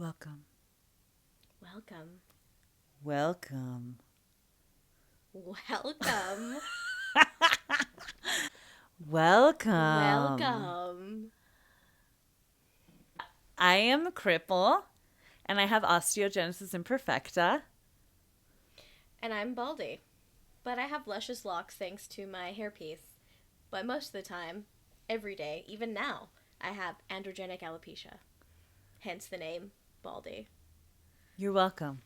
Welcome. Welcome. Welcome. Welcome. Welcome. Welcome. I am a cripple, and I have osteogenesis imperfecta. And I'm Baldy. But I have luscious locks thanks to my hairpiece. But most of the time, every day, even now, I have androgenic alopecia. Hence the name Baldy. You're welcome.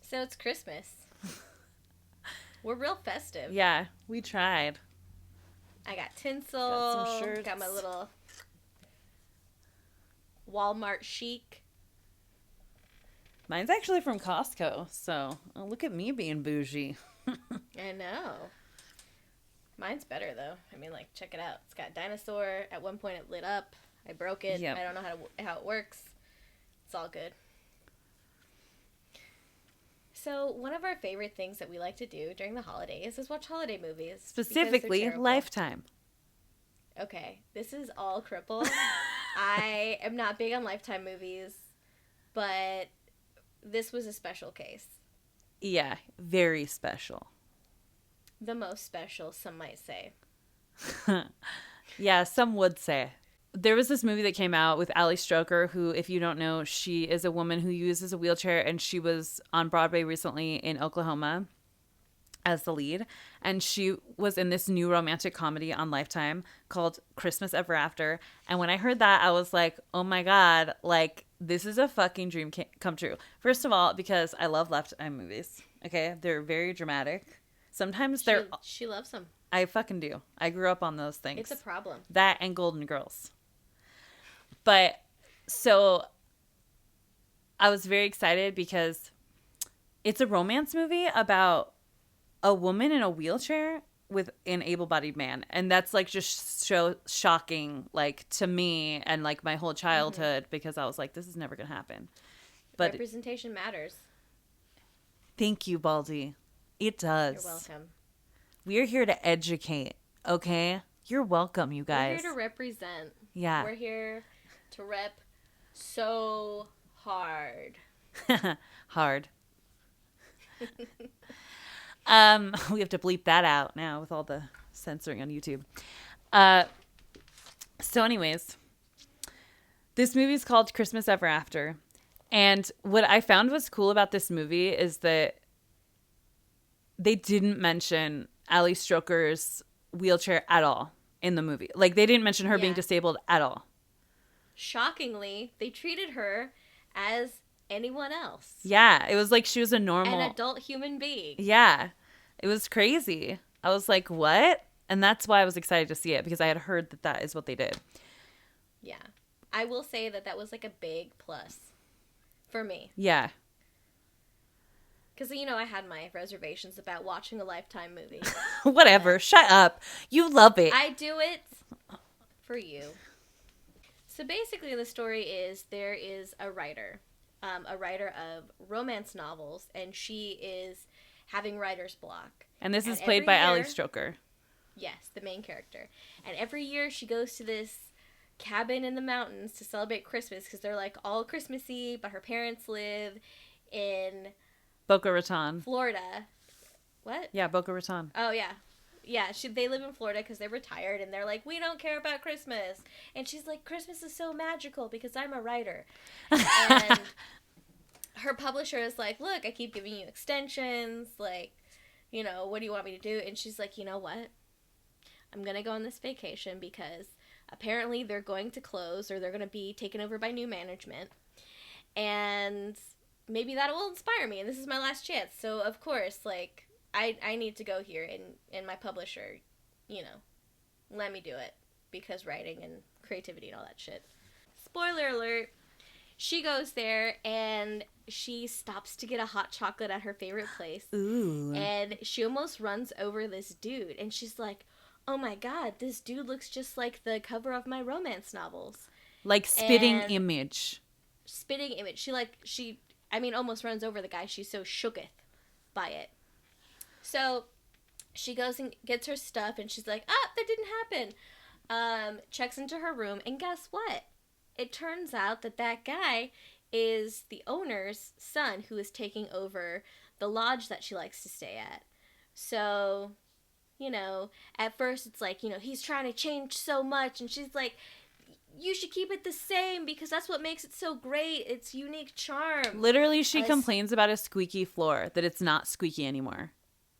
So it's Christmas. We're real festive. Yeah, we tried. I got tinsel. Got some shirts. Got my little Walmart chic. Mine's actually from Costco, so look at me being bougie. I know. Mine's better, though. I mean, like, check it out. It's got dinosaur. At one point, it lit up. I broke it. Yep. I don't know how it works. It's all good. So, one of our favorite things that we like to do during the holidays is watch holiday movies. Specifically, Lifetime. Okay, this is all cripple. I am not big on Lifetime movies, but this was a special case. Yeah, very special. The most special, some might say. Yeah, some would say. There was this movie that came out with Ali Stroker, who, if you don't know, she is a woman who uses a wheelchair, and she was on Broadway recently in Oklahoma as the lead. And she was in this new romantic comedy on Lifetime called Christmas Ever After. And when I heard that, I was like, oh my God, like, this is a fucking dream come true. First of all, because I love Lifetime movies. Okay, they're very dramatic. Sometimes they're... She loves them. I fucking do. I grew up on those things. It's a problem. That and Golden Girls. But so I was very excited because it's a romance movie about a woman in a wheelchair with an able-bodied man. And that's like just so shocking, like, to me and like my whole childhood, because I was like, this is never going to happen. But representation matters. Thank you, Baldy. It does. You're welcome. We're here to educate, okay? You're welcome, you guys. We're here to represent. Yeah. We're here to rep so hard. Hard. We have to bleep that out now with all the censoring on YouTube. So anyways, this movie is called Christmas Ever After. And what I found was cool about this movie is that they didn't mention Ali Stroker's wheelchair at all in the movie. Like, they didn't mention her being disabled at all. Shockingly, they treated her as anyone else. Yeah, it was like she was a normal... An adult human being. Yeah, it was crazy. I was like, what? And that's why I was excited to see it, because I had heard that that is what they did. Yeah. I will say that that was like a big plus for me. Yeah. Because, you know, I had my reservations about watching a Lifetime movie. Whatever. Shut up. You love it. I do it for you. So basically the story is there is a writer of romance novels, and she is having writer's block. And this is played by Ali Stroker. Yes, the main character. And every year she goes to this cabin in the mountains to celebrate Christmas, because they're like all Christmassy, but her parents live in Boca Raton, Florida. What? Yeah, Boca Raton. Oh, yeah. Yeah, they live in Florida because they're retired, and they're like, we don't care about Christmas. And she's like, Christmas is so magical because I'm a writer. And her publisher is like, look, I keep giving you extensions. Like, you know, what do you want me to do? And she's like, you know what? I'm going to go on this vacation because apparently they're going to close, or they're going to be taken over by new management. And maybe that will inspire me, and this is my last chance. So, of course, like, I need to go here, and my publisher, you know, let me do it, because writing and creativity and all that shit. Spoiler alert, she goes there, and she stops to get a hot chocolate at her favorite place. Ooh. And she almost runs over this dude, and she's like, oh my God, this dude looks just like the cover of my romance novels. Like spitting image. Spitting image. She almost runs over the guy. She's so shooketh by it. So she goes and gets her stuff, and she's like, that didn't happen. Checks into her room, and guess what? it turns out that that guy is the owner's son who is taking over the lodge that she likes to stay at. So, you know, at first it's like, you know, he's trying to change so much, and she's like, you should keep it the same because that's what makes it so great. It's unique charm. Literally, she complains about a squeaky floor, that it's not squeaky anymore.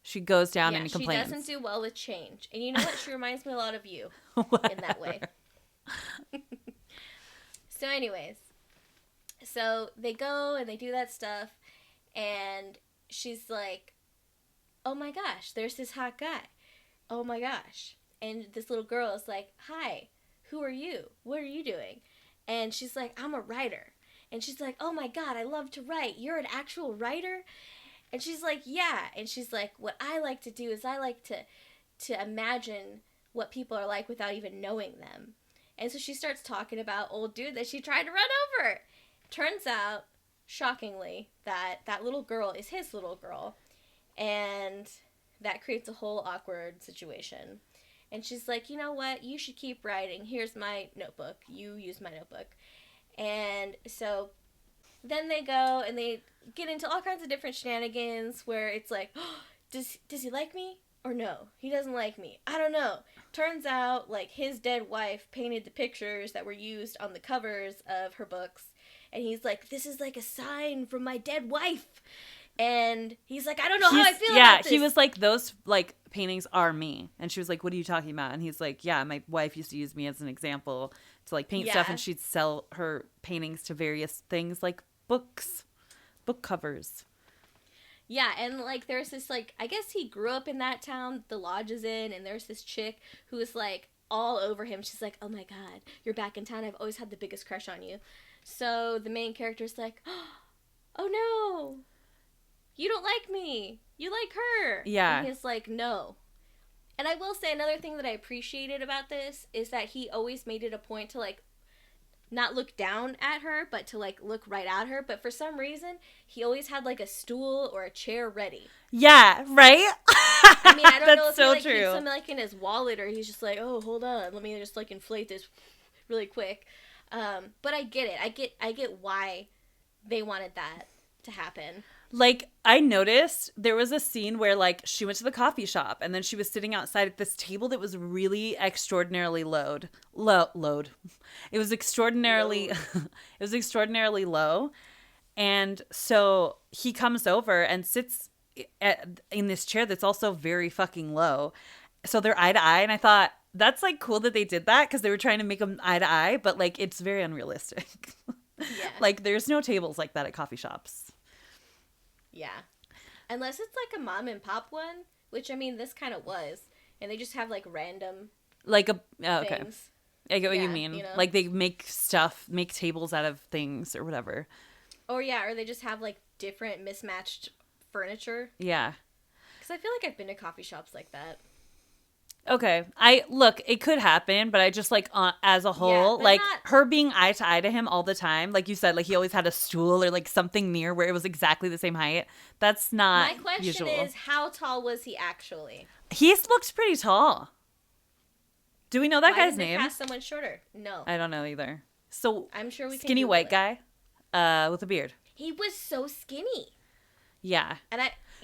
She goes down and complains. She doesn't do well with change. And you know what? She reminds me a lot of you in that way. So anyways, so they go and they do that stuff, and she's like, oh my gosh, there's this hot guy. Oh my gosh. And this little girl is like, hi, who are you? What are you doing? And she's like, I'm a writer. And she's like, oh my God, I love to write. You're an actual writer? And she's like, yeah. And she's like, what I like to do is I like to imagine what people are like without even knowing them. And so she starts talking about old dude that she tried to run over. Turns out, shockingly, that that little girl is his little girl. And that creates a whole awkward situation. And she's like, you know what? You should keep writing. Here's my notebook. You use my notebook. And so then they go and they get into all kinds of different shenanigans where it's like, oh, does he like me? Or no, he doesn't like me. I don't know. Turns out, like, his dead wife painted the pictures that were used on the covers of her books. And he's like, this is like a sign from my dead wife. And he's like, I don't know how I feel about this. Yeah, he was like, those, like, paintings are me. And she was like, what are you talking about? And he's like, yeah, my wife used to use me as an example to, like, paint stuff. And she'd sell her paintings to various things, like books, book covers. Yeah, and, like, there's this, like, I guess he grew up in that town the lodge is in, and there's this chick who is, like, all over him. She's like, oh, my God, you're back in town. I've always had the biggest crush on you. So the main character's like, oh, no, you don't like me. You like her. Yeah. And he's like, no. And I will say another thing that I appreciated about this is that he always made it a point to, like, not look down at her, but to, like, look right at her. But for some reason, he always had, like, a stool or a chair ready. Yeah, right? I mean, I don't know if so he, like, true. keeps something, like, in his wallet, or he's just like, oh, hold on, let me just, like, inflate this really quick. But I get it. I get why they wanted that to happen. Like, I noticed there was a scene where, like, she went to the coffee shop and then she was sitting outside at this table that was really extraordinarily load. It was extraordinarily, it was extraordinarily low. And so he comes over and sits in this chair that's also very fucking low. So they're eye to eye. And I thought, that's, like, cool that they did that because they were trying to make them eye to eye. But, like, it's very unrealistic. Yeah. Like, there's no tables like that at coffee shops. Yeah. Unless it's like a mom and pop one, which, I mean, this kind of was. And they just have, like, random like a okay. things. I get what you mean. You know? Like, they make tables out of things or whatever. Or, yeah, or they just have, like, different mismatched furniture. Yeah. Because I feel like I've been to coffee shops like that. Okay. It could happen, but I just, like, as a whole, Yeah, like, her being eye to eye to him all the time, like you said, like, he always had a stool or, like, something near where it was exactly the same height. That's not My question usual. is, how tall was he actually? He looks pretty tall. Do we know that guy's name? Why didn't they cast someone shorter? No. I don't know either. So, I'm sure we can skinny Google white it. guy with a beard. He was so skinny. Yeah. And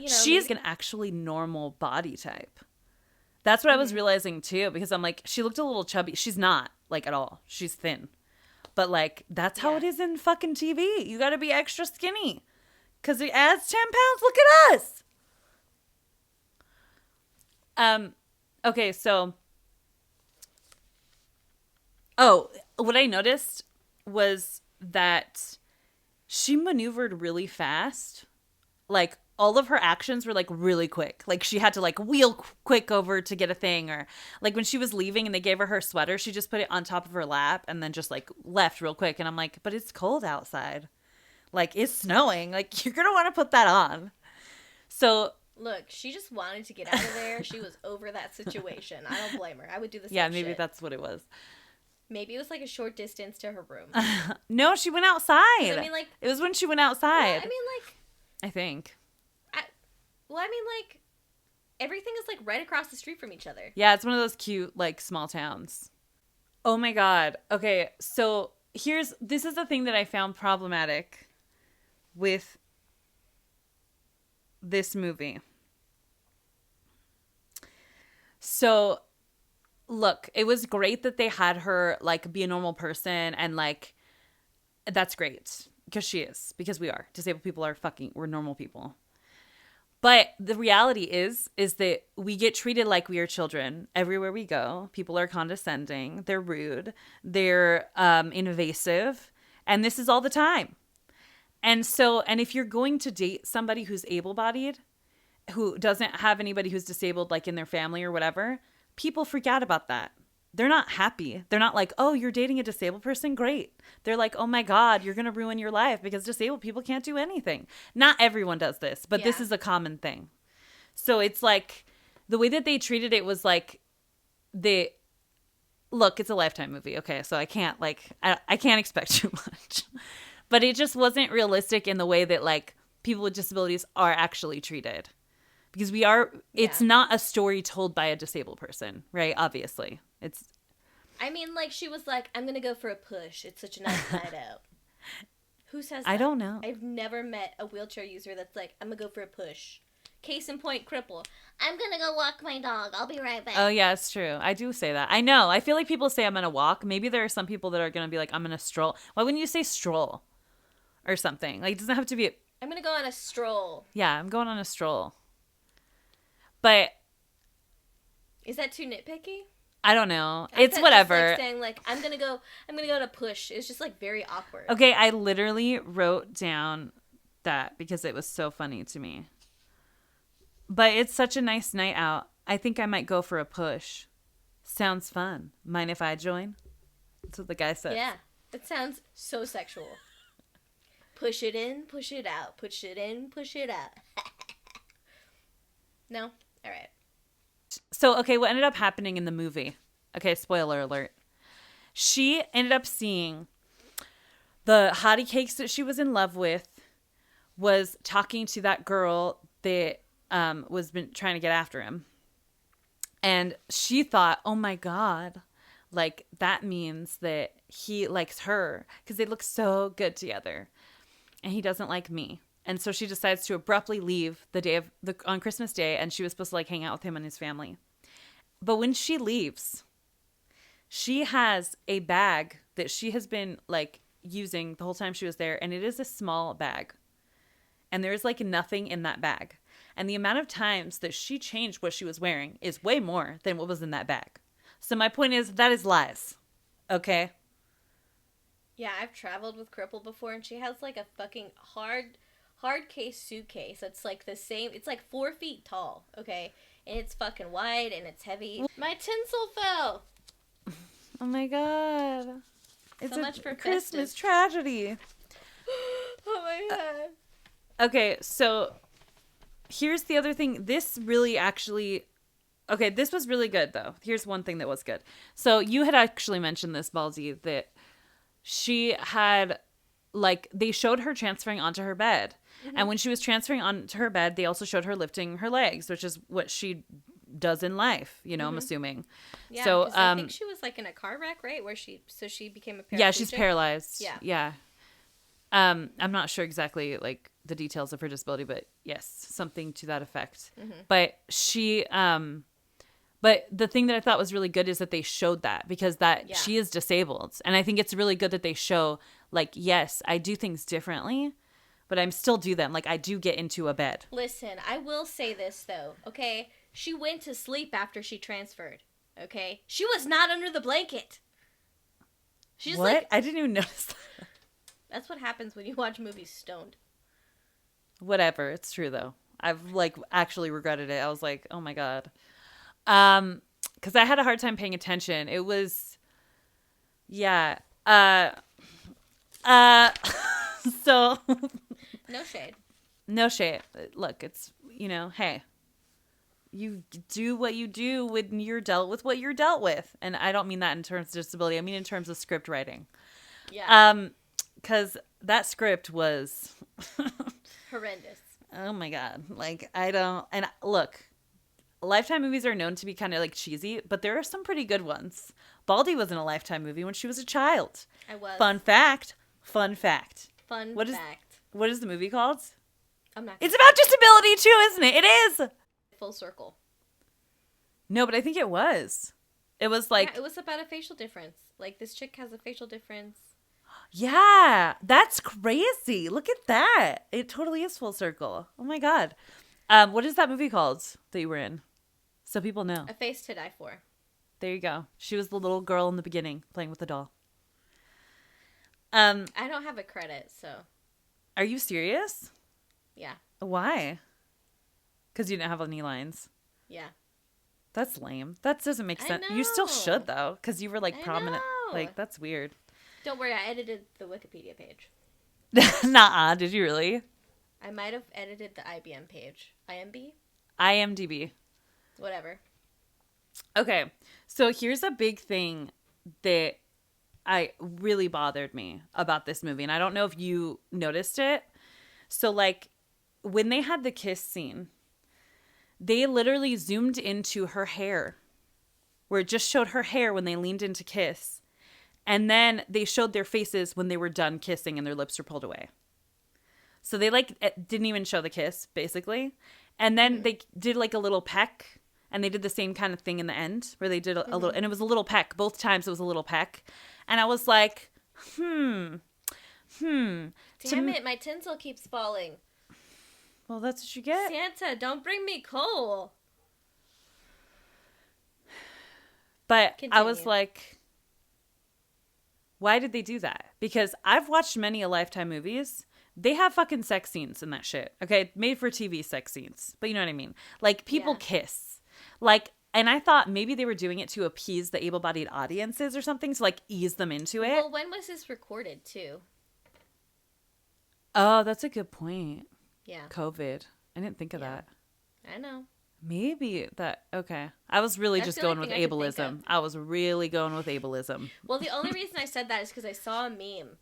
she's an actually normal body type. That's what I was realizing, too, because I'm like, she looked a little chubby. She's not, like, at all. She's thin. But, like, that's how it is in fucking TV. You got to be extra skinny. Because it adds 10 pounds. Look at us. Okay, so. Oh, what I noticed was that she maneuvered really fast. Like, all of her actions were, like, really quick. Like, she had to, like, wheel quick over to get a thing. Or, like, when she was leaving and they gave her sweater, she just put it on top of her lap and then just, like, left real quick. And I'm like, but it's cold outside. Like, it's snowing. Like, you're going to want to put that on. So. Look, she just wanted to get out of there. She was over that situation. I don't blame her. I would do the same Yeah, maybe shit. That's what it was. Maybe it was, like, a short distance to her room. No, she went outside. I mean, like. It was when she went outside. Well, I mean, like. I think. Like, everything is, like, right across the street from each other. Yeah, it's one of those cute, like, small towns. Oh, my God. Okay, so this is the thing that I found problematic with this movie. So, look, it was great that they had her like be a normal person, and like that's great because she is, because we are. Disabled people are we're normal people. But the reality is that we get treated like we are children everywhere we go. People are condescending, they're rude, they're invasive, and this is all the time. And if you're going to date somebody who's able-bodied, who doesn't have anybody who's disabled like in their family or whatever, people freak out about that. They're not happy. They're not like, oh, you're dating a disabled person? Great. They're like, oh my God, you're going to ruin your life because disabled people can't do anything. Not everyone does this, but this is a common thing. So it's like the way that they treated it was like look, it's a Lifetime movie. Okay. So I can't I can't expect too much, but it just wasn't realistic in the way that like people with disabilities are actually treated, because it's not a story told by a disabled person, right? Obviously. I mean, like, she was like, I'm going to go for a push. It's such a nice night out. Who says that? I don't know. I've never met a wheelchair user that's like, I'm going to go for a push. Case in point, cripple. I'm going to go walk my dog. I'll be right back. Oh, yeah, it's true. I do say that. I know. I feel like people say I'm going to walk. Maybe there are some people that are going to be like, I'm going to stroll. Why wouldn't you say stroll or something? Like, it doesn't have to be I'm going to go on a stroll. Yeah, I'm going on a stroll. But is that too nitpicky? I don't know. It's whatever. Just, like, saying like I'm gonna go on a push. It's just like very awkward. Okay, I literally wrote down that because it was so funny to me. But it's such a nice night out. I think I might go for a push. Sounds fun. Mind if I join? That's what the guy said. Yeah, it sounds so sexual. Push it in, push it out. Push it in, push it out. No? All right. So, okay, what ended up happening in the movie? Okay, spoiler alert. She ended up seeing the hottie cakes that she was in love with was talking to that girl that was been trying to get after him. And she thought, oh my God, like that means that he likes her because they look so good together. And he doesn't like me. And so she decides to abruptly leave on Christmas Day, and she was supposed to like hang out with him and his family. But when she leaves, she has a bag that she has been like using the whole time she was there, and it is a small bag. And there's like nothing in that bag. And the amount of times that she changed what she was wearing is way more than what was in that bag. So my point is, that is lies. Okay? Yeah, I've traveled with Cripple before, and she has like a fucking hard case suitcase that's like the same. It's like 4 feet tall, okay? And it's fucking wide and it's heavy. My tinsel fell. Oh my God. It's so much for Christmas tragedy. Oh my God. Okay, so here's the other thing. This was really good though. Here's one thing that was good. So you had actually mentioned this, Baldy, that she had like they showed her transferring onto her bed. Mm-hmm. And when she was transferring onto her bed, they also showed her lifting her legs, which is what she does in life, you know, mm-hmm. I'm assuming. Yeah, so I think she was like in a car wreck, right? She became a paraplegic. Yeah, she's paralyzed. Yeah. I'm not sure exactly like the details of her disability, but yes, something to that effect. Mm-hmm. But but the thing that I thought was really good is that they showed that, because she is disabled. And I think it's really good that they show like, yes, I do things differently, but I'm still do them. Like I do get into a bed. Listen, I will say this though. Okay. She went to sleep after she transferred. Okay. She was not under the blanket. She's what? Like, I didn't even notice that. That's what happens when you watch movies stoned. Whatever. It's true though. I've like actually regretted it. I was like, oh my God. Cause I had a hard time paying attention. It was, yeah. So no shade. No shade. Look, it's, hey, you do what you do when you're dealt with what you're dealt with. And I don't mean that in terms of disability. I mean in terms of script writing. Yeah. Because that script was horrendous. Oh my God. Like, I don't, and look, Lifetime movies are known to be kind of like cheesy, but there are some pretty good ones. Baldy was in a Lifetime movie when she was a child. I was. Fun fact. Fun fact. Fun What is fact. what is the movie called? I'm not. It's about disability too, isn't it? It is. Full circle. No, but I think it was. It was like, Yeah, it was about a facial difference. Like, this chick has a facial difference. yeah, that's crazy. Look at that. It totally is full circle. Oh my God. What is that movie called that you were in? So people know. A Face to Die For. There you go. She was the little girl in the beginning playing with the doll. I don't have a credit, so. Are you serious? Yeah. Why? Because you didn't have any lines. Yeah. That's lame. That doesn't make sense. You still should though, because you were like prominent. Like, that's weird. Don't worry, I edited the Wikipedia page. Nuh-uh. Did you really? I might have edited the IBM page. IMB? IMDb. Whatever. Okay, so here's a big thing that I really bothered me about this movie, and I don't know if you noticed it. So, like, when they had the kiss scene, they literally zoomed into her hair, where it just showed her hair when they leaned in to kiss, and then they showed their faces when they were done kissing and their lips were pulled away. So they, like, didn't even show the kiss, basically. And then they did, like, a little peck. And they did the same kind of thing in the end where they did a little, and it was a little peck. Both times it was a little peck. And I was like, Damn it, my tinsel keeps falling. Well, that's what you get. Santa, don't bring me coal. But Continue. I was like, why did they do that? Because I've watched many a Lifetime movies. They have fucking sex scenes in that shit. Okay, made for TV sex scenes. But you know what I mean? Like, people kiss. Like, and I thought maybe they were doing it to appease the able-bodied audiences or something, to, like, ease them into it. Well, when was this recorded, too? Oh, that's a good point. Yeah. COVID. I didn't think of that. I know. Maybe that, okay. I was really That's just the only going with thing I could think ableism. I was really going with ableism. Well, the only reason I said that is because I saw a meme.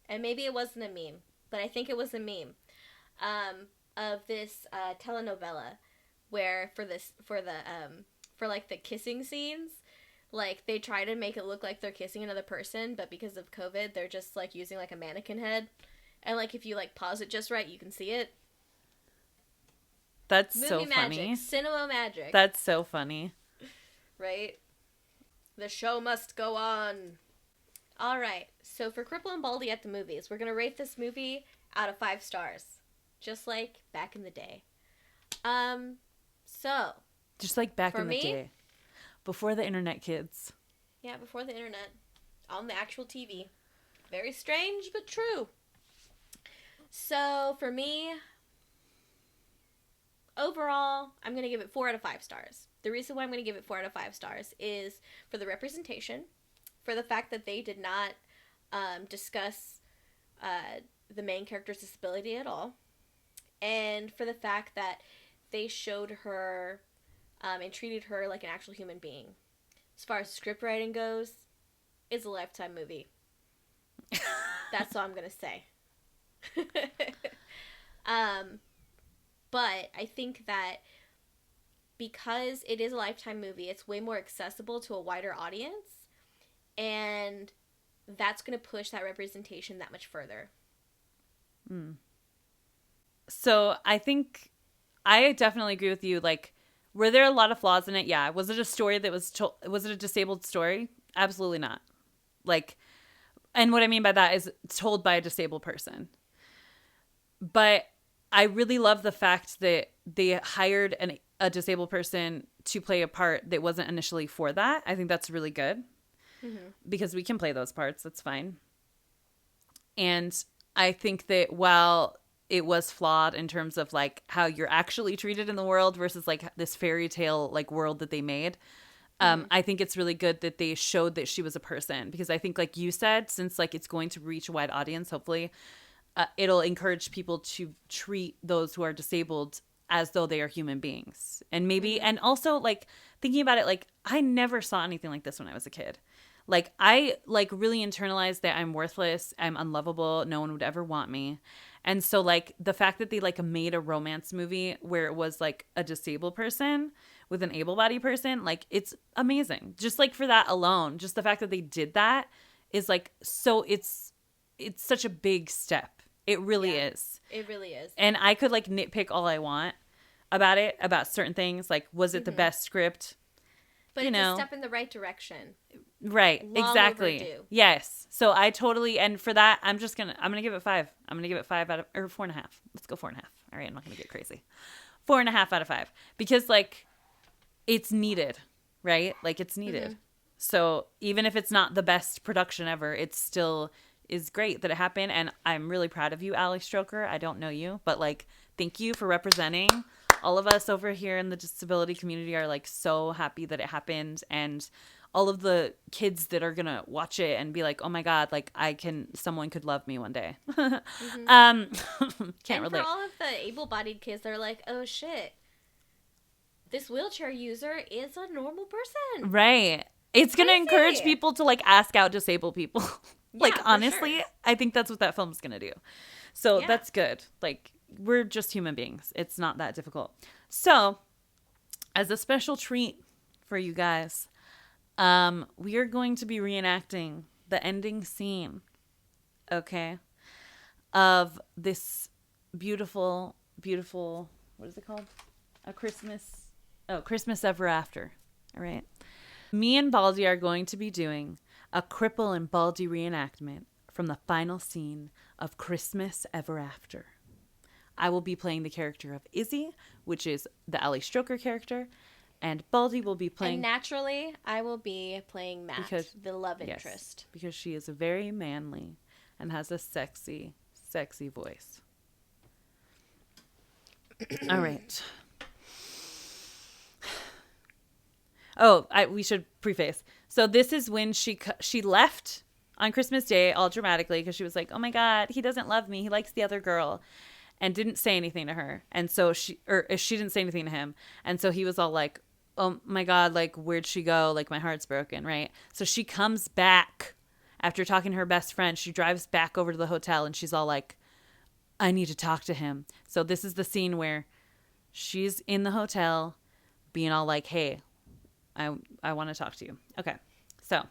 And maybe it wasn't a meme, but I think it was a meme. Of this telenovela where for like the kissing scenes, like they try to make it look like they're kissing another person, but because of COVID, they're just like using like a mannequin head. And like if you like pause it just right, you can see it. That's Movie so magic, funny. cinema magic. That's so funny. Right? The show must go on. All right. So for Cripple and Baldy at the movies, we're going to rate this movie out of 5 stars. Just like back in the day. So. Just like back in the me, day. Before the internet, kids. Yeah, before the internet. On the actual TV. Very strange, but true. So for me, overall, I'm going to give it 4 out of 5 stars. The reason why I'm going to give it 4 out of 5 stars is for the representation, for the fact that they did not discuss the main character's disability at all, and for the fact that they showed her and treated her like an actual human being. As far as script writing goes, it's a Lifetime movie. That's all I'm going to say. But I think that because it is a Lifetime movie, it's way more accessible to a wider audience, and that's going to push that representation that much further. So I think I definitely agree with you. Like, were there a lot of flaws in it? Yeah. Was it a story that was told? Was it a disabled story? Absolutely not. Like, and what I mean by that is told by a disabled person. But I really love the fact that they hired a disabled person to play a part that wasn't initially for that. I think that's really good. Because we can play those parts. That's fine. And I think that while it was flawed in terms of like how you're actually treated in the world versus like this fairy tale like world that they made, I think it's really good that they showed that she was a person, because I think like you said, since like it's going to reach a wide audience, hopefully it'll encourage people to treat those who are disabled as though they are human beings. And maybe, and also like thinking about it, like I never saw anything like this when I was a kid. Like I like really internalized that I'm worthless, I'm unlovable, no one would ever want me. And so like the fact that they like made a romance movie where it was like a disabled person with an able-bodied person, like, it's amazing. Just like for that alone, just the fact that they did that is like, so it's such a big step. It really is. It really is. And I could like nitpick all I want about it, about certain things. Like, was it the best script? But it's a step in the right direction. Right. Long exactly. overdue. Yes. So I totally, and for that, I'm going to give it 5. I'm going to give it 5 out of, or 4.5. Let's go 4.5. All right. I'm not going to get crazy. 4.5 out of 5. Because like, it's needed, right? Like, it's needed. So even if it's not the best production ever, it still is great that it happened. And I'm really proud of you, Ali Stroker. I don't know you, but like, thank you for representing. All of us over here in the disability community are like so happy that it happened, and all of the kids that are gonna watch it and be like, oh my God, like someone could love me one day. Can't and relate. For all of the able-bodied kids, they're like, oh shit, this wheelchair user is a normal person. Right. It's gonna encourage people to like ask out disabled people. Like, honestly, sure. I think that's what that film's gonna do. So that's good. Like, we're just human beings. It's not that difficult. So, as a special treat for you guys, we are going to be reenacting the ending scene, okay, of this beautiful, beautiful, what is it called? Christmas Ever After. All right. Me and Baldy are going to be doing a Cripple and Baldy reenactment from the final scene of Christmas Ever After. I will be playing the character of Izzy, which is the Ali Stroker character, and Baldy will be playing... And naturally, I will be playing Matt, the love interest. Because she is very manly and has a sexy, sexy voice. All right. Oh, we should preface. So this is when she left on Christmas Day all dramatically because she was like, oh my God, he doesn't love me. He likes the other girl. And didn't say anything to her. And so she didn't say anything to him. And so he was all like, oh my God, like, where'd she go? Like, my heart's broken, right? So she comes back after talking to her best friend. She drives back over to the hotel and she's all like, I need to talk to him. So this is the scene where she's in the hotel being all like, hey, I want to talk to you. Okay. So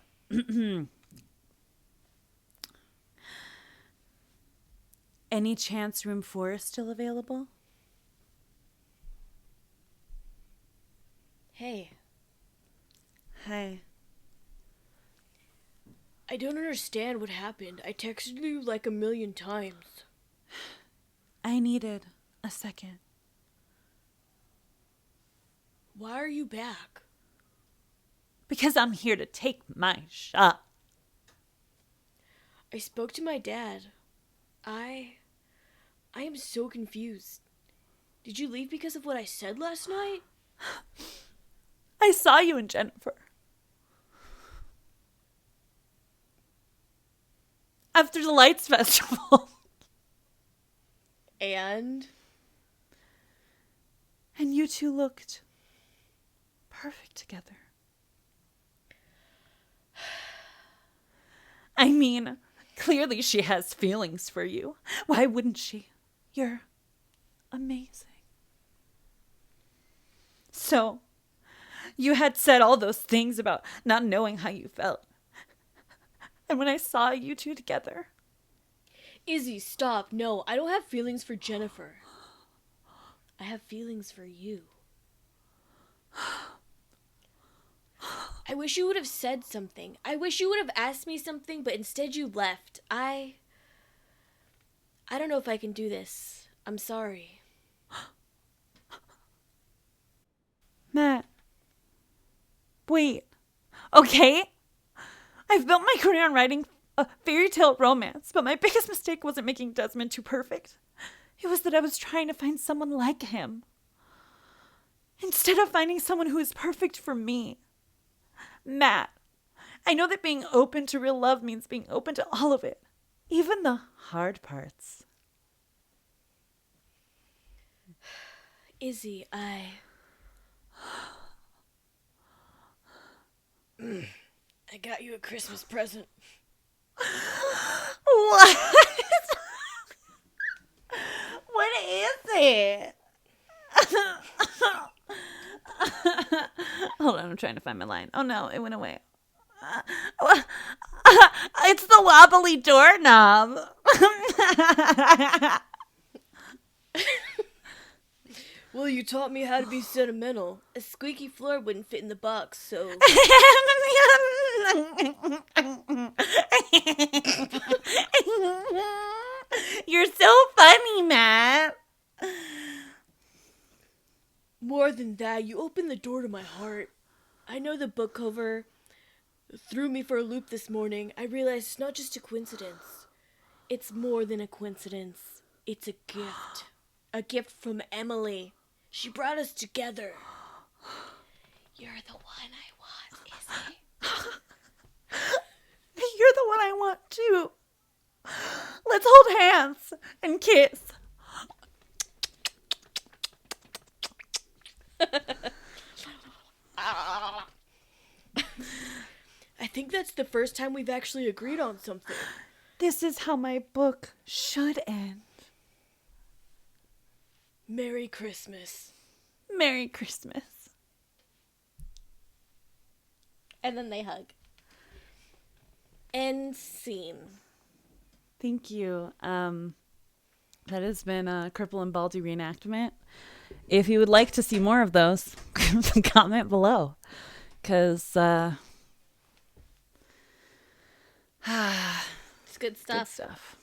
any chance room 4 is still available? Hey. Hi. I don't understand what happened. I texted you like 1,000,000 times. I needed a second. Why are you back? Because I'm here to take my shot. I spoke to my dad. I am so confused. Did you leave because of what I said last night? I saw you and Jennifer. After the Lights Festival. And you two looked perfect together. I mean, clearly she has feelings for you. Why wouldn't she? You're amazing. So, you had said all those things about not knowing how you felt. And when I saw you two together... Izzy, stop. No, I don't have feelings for Jennifer. I have feelings for you. I wish you would have said something. I wish you would have asked me something, but instead you left. I don't know if I can do this. I'm sorry. Matt. Wait. Okay. I've built my career on writing a fairy tale romance, but my biggest mistake wasn't making Desmond too perfect. It was that I was trying to find someone like him. Instead of finding someone who is perfect for me. Matt, I know that being open to real love means being open to all of it. Even the hard parts. Izzy, I got you a Christmas present. What? What is it? I'm trying to find my line. Oh no, it went away. It's the wobbly doorknob. Well, you taught me how to be sentimental. A squeaky floor wouldn't fit in the box, so... You're so funny, Matt. More than that, you opened the door to my heart. I know the book cover threw me for a loop this morning. I realized it's not just a coincidence. It's more than a coincidence. It's a gift. A gift from Emily. She brought us together. You're the one I want, Izzy. You're the one I want too. Let's hold hands and kiss. I think that's the first time we've actually agreed on something. This is how my book should end. Merry Christmas. Merry Christmas. And then they hug. End scene. Thank you. That has been a Cripple and Baldy reenactment. If you would like to see more of those, comment below. Because It's good stuff. good stuff.